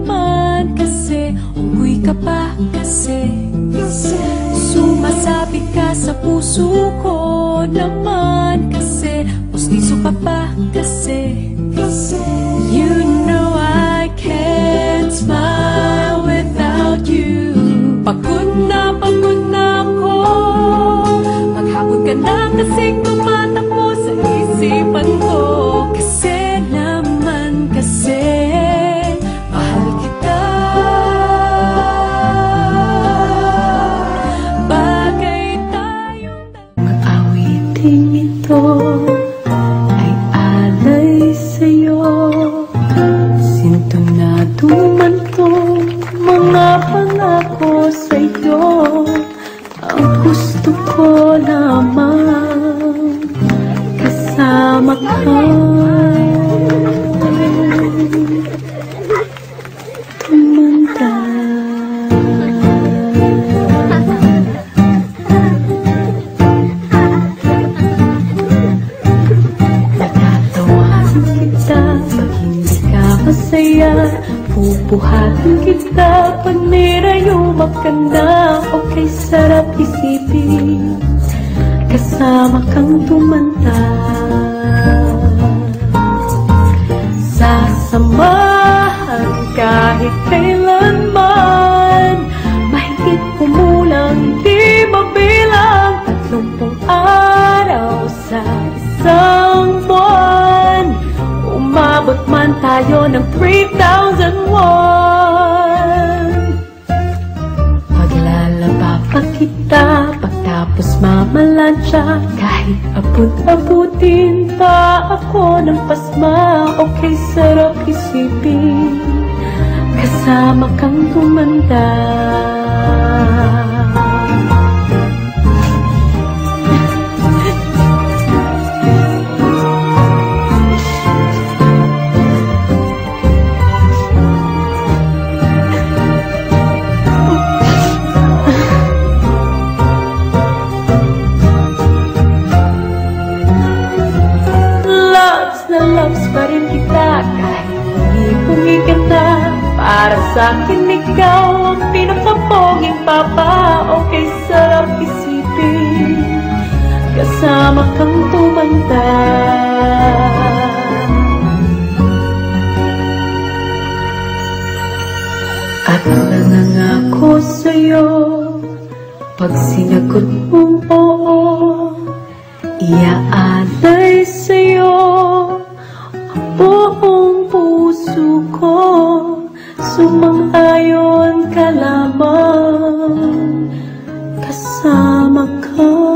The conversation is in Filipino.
naman kasi, unggoy ka pa kasi. Sumasabi ka sa puso ko naman kasi, pustiso ka pa kasi. You know I can't smile without you. Pagod na ako, maghapon ka na kasing tumatakbo sa isipan ko. Kasi naman kasi, mahal kita. Bagay tayong Ang awiting ito ay alay sa'yo. Sintonado man tong mga pangako sa'yo. Ang gusto ko lamang kasama ka. Tumanda. Natatawasan kita pag hindi ka masaya. Pupuhatin kita pag nirayumak ka na. Okay, sarap isipin kasama kang tumanda. Sasamahan kahit kailanman, mahigit kumulang di mabilang 30 araw sa isang buwan. Umabot man tayo ng 3,001. Paglalaba pa kita pagtapos mamalansya, kahit abot-abutin pa ako ng pasma. Okay, sarap isipin kasama kang tumanda. Loves pa rin kita kahit hindi kumikita. Para sa'kin ikaw ang pinakapoging papa. Okay, sarap isipin kasama kang tumanda. At nangangako sa'yo, pag sinagot mong oo, iaalay sa'yo buong puso ko. Sumang-ayon ka lamang kasama ka.